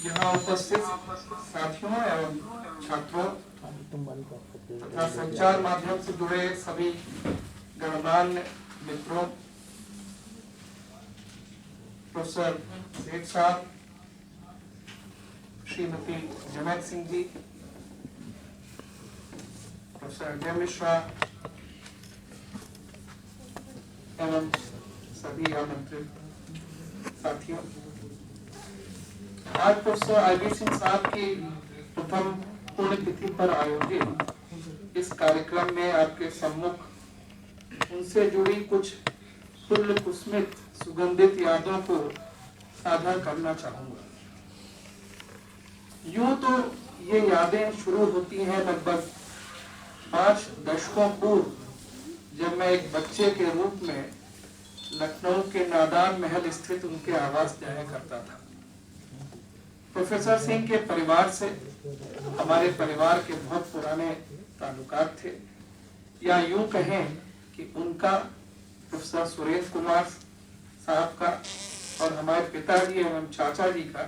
यहाँ उपस्थित साथियों एवं छात्रों तथा संचार माध्यम से जुड़े सभी गणमान्य मित्रों, प्रोफेसर सेठ साहब, श्रीमती जमैत सिंह जी, प्रोफेसर अजय मिश्रा एवं सभी आमंत्रित साथियों, आज प्रोफेसर आई.बी. सिंह साहब की प्रथम पुण्यतिथि पर आयोजित इस कार्यक्रम में आपके सम्मुख उनसे जुड़ी कुछ फुल्ल कुस्मित सुगंधित यादों को साझा करना चाहूंगा। यूं तो ये यादें शुरू होती हैं लगभग 5 दशकों पूर्व, जब मैं एक बच्चे के रूप में लखनऊ के नादार महल स्थित उनके आवास जाया करता था। प्रोफेसर सिंह के परिवार से हमारे परिवार के बहुत पुराने ताल्लुकात थे, या यूं कहें कि उनका, प्रोफेसर सुरेश कुमार साहब का और हमारे पिताजी एवं चाचा जी का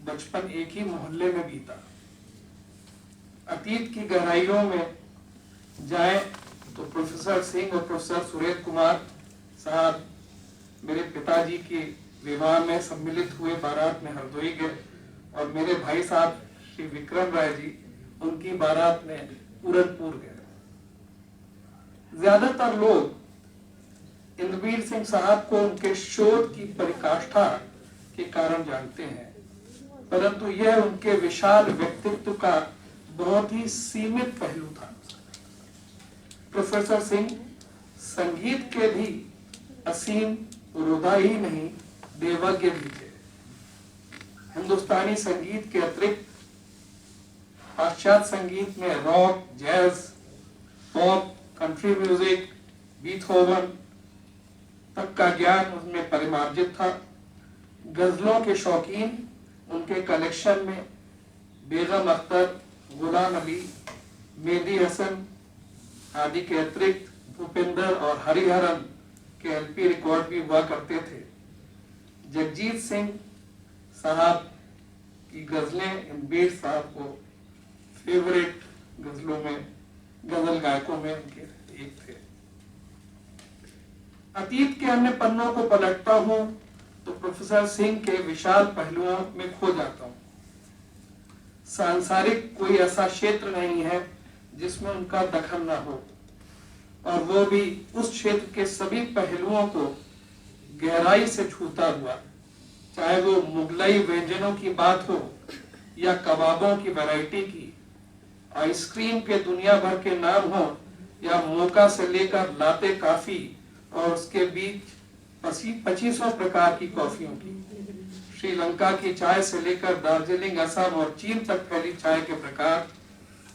बचपन एक ही मोहल्ले में बीता। अतीत की गहराइयों में जाएं तो प्रोफेसर सिंह और प्रोफेसर सुरेश कुमार साहब मेरे पिताजी के विवाह में सम्मिलित हुए बारात में हरदोई गए, और मेरे भाई साहब श्री विक्रम राय जी उनकी बारात में पूरनपुर गए। ज्यादातर लोग इंद्रवीर सिंह साहब को उनके शोध की परिकाष्ठा के कारण जानते हैं, परंतु यह उनके विशाल व्यक्तित्व का बहुत ही सीमित पहलू था। प्रोफेसर सिंह संगीत के भी असीम पुरोधा ही नहीं, देवज्ञ भी थे। हिंदुस्तानी संगीत के अतिरिक्त पाश्चात्य संगीत में rock, jazz, pop, country music, Beethoven तक का ज्ञान उनमें परिमार्जित था। गजलों के शौकीन, उनके कलेक्शन में बेगम अख्तर, गुलाम अली, मेहदी हसन आदि के अतिरिक्त भूपेंद्र और हरिहरन के एलपी रिकॉर्ड भी हुआ करते थे। जगजीत सिंह साहब की गजलें इंद्रवीर साहब को फेवरेट गजलों में, गजल गायकों में उनके एक थे। अतीत के अन्य पन्नों को पलटता हूं तो प्रोफेसर सिंह के विशाल पहलुओं में खो जाता हूं। सांसारिक कोई ऐसा क्षेत्र नहीं है जिसमें उनका दखल ना हो, और वो भी उस क्षेत्र के सभी पहलुओं को गहराई से छूता हुआ, चाहे वो मुगलई व्यंजनों की बात हो या कबाबों की वैरायटी की, आइसक्रीम के दुनिया भर के नाम हो या मोका से लेकर लाते काफी और उसके बीच 2500 प्रकार की कॉफियों की, श्रीलंका की चाय से लेकर दार्जिलिंग, असम और चीन तक फैली चाय के प्रकार,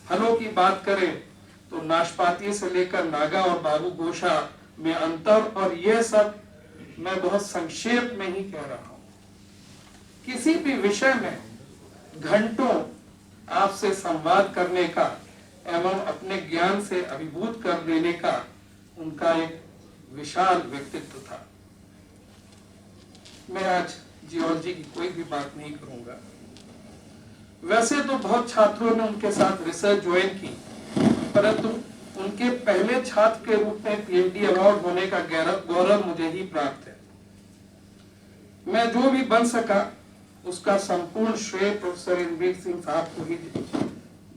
फलों की बात करें तो नाशपाती से लेकर नागा और बाबू गोशा में अंतर, और यह सब मैं बहुत संक्षेप में ही कह रहा हूं। किसी भी विषय में घंटों आपसे संवाद करने का एवं अपने ज्ञान से अभिभूत कर देने का उनका एक विशाल व्यक्तित्व था। मैं आज जियोलॉजी की कोई भी बात नहीं करूंगा। वैसे तो बहुत छात्रों ने उनके साथ रिसर्च ज्वाइन की, परंतु उनके पहले छात्र के रूप में पीएचडी अवार्ड होने का गौरव मुझे ही प्राप्त है। मैं जो भी बन सका उसका संपूर्ण श्रेय प्रोफेसर इंद्रवीर सिंह साहब को ही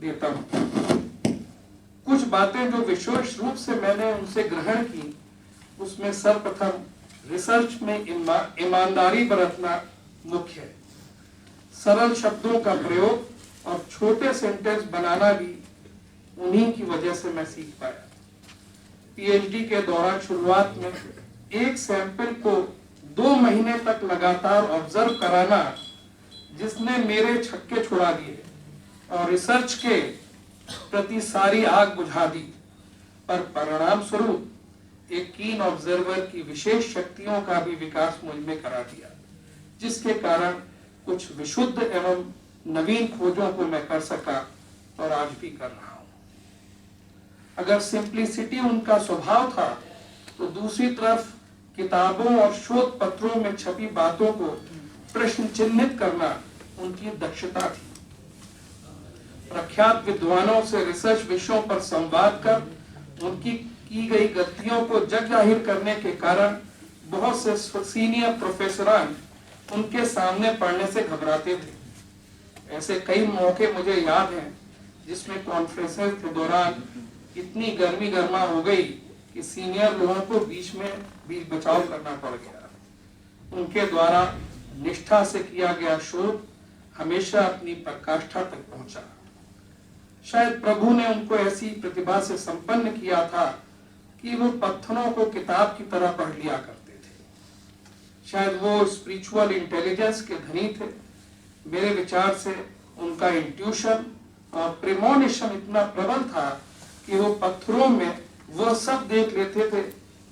देता हूं। कुछ बातें जो विशेष रूप से मैंने उनसे ग्रहण की, उसमें सर्वप्रथम रिसर्च में ईमानदारी बरतना मुख्य है। सरल शब्दों का प्रयोग और छोटे सेंटेंस बनाना भी उन्हीं की वजह से मैं सीख पाया। पीएचडी के दौरान शुरुआत में एक सैंपल को 2 महीने तक लगातार ऑब्जर्व कराना, जिसने मेरे छक्के छुड़ा दिए और रिसर्च के प्रति सारी आग बुझा दी, पर परिणाम स्वरूप एक कीन ऑब्जर्वर की विशेष शक्तियों का भी विकास मुझ में करा दिया, जिसके कारण कुछ विशुद्ध एवं नवीन खोजों को मैं कर सका और आज भी कर रहा हूं। अगर सिंप्लिसिटी उनका स्वभाव था, तो दूसरी तरफ किताबों और शोध पत्रों में छपी बातों को प्रश्न चिन्हित करना उनकी दक्षता थी। प्रख्यात विद्वानों से रिसर्च विषयों पर संवाद कर उनकी की गई गलतियों को जग जाहिर करने के कारण बहुत से सीनियर प्रोफेसरान उनके सामने पढ़ने से घबराते थे। ऐसे कई मौके मुझे याद हैं जिसमें कॉन्फ्रेंसेस के दौरान इतनी गर्मी गर्मा हो गई कि सीनियर लोगों को बीच बचाव करना पड़ गया। उनके द्वारा निष्ठा से किया गया शोध हमेशा अपनी पराकाष्ठा तक पहुंचा। शायद प्रभु ने उनको ऐसी प्रतिभा से संपन्न किया था कि वो पत्थरों को किताब की तरह पढ़ लिया करते थे। शायद वो स्पिरिचुअल इंटेलिजेंस के धनी थे। मेरे विचार से उनका इंट्यूशन और प्रेमोनिशन इतना प्रबल था कि वो पत्थरों में वो सब देख लेते थे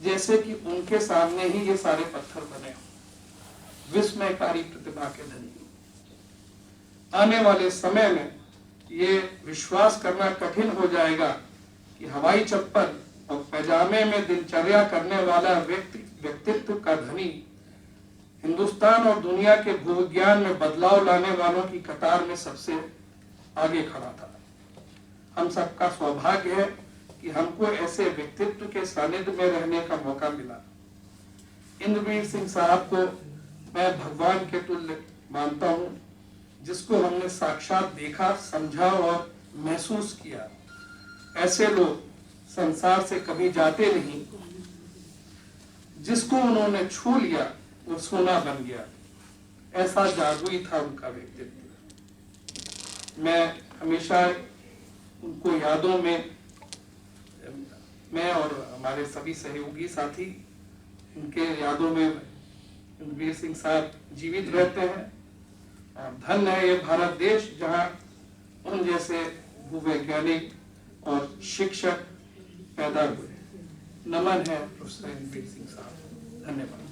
जैसे कि उनके सामने ही ये सारे पत्थर बने हों। विस्मयकारी प्रतिभा के धनी। आने वाले समय में ये विश्वास करना कठिन हो जाएगा कि हवाई चप्पल और पैजामे में दिनचर्या करने वाला व्यक्तित्व का धनी हिंदुस्तान और दुनिया के भूविज्ञान में बदलाव लाने वालों की कतार में सबसे आगे खड़ा था। हम सबका सौभाग्य है कि हमको ऐसे व्यक्तित्व के सानिध्य में रहने का मौका मिला। इंद्रवीर सिंह साहब को मैं भगवान के तुल्य मानता हूँ, जिसको हमने साक्षात देखा, समझा और महसूस किया। ऐसे लोग संसार से कभी जाते नहीं। जिसको उन्होंने छू लिया वो सोना बन गया। ऐसा जादुई था उनका व्यक्तित्व। मैं हमेशा उनको यादों में, मैं और हमारे सभी सहयोगी साथी उनके यादों में वीर सिंह साहब जीवित रहते हैं। और धन्य है ये भारत देश जहां उन जैसे भूवैज्ञानिक और शिक्षक पैदा हुए। नमन है प्रोफेसर वीर सिंह साहब। धन्यवाद।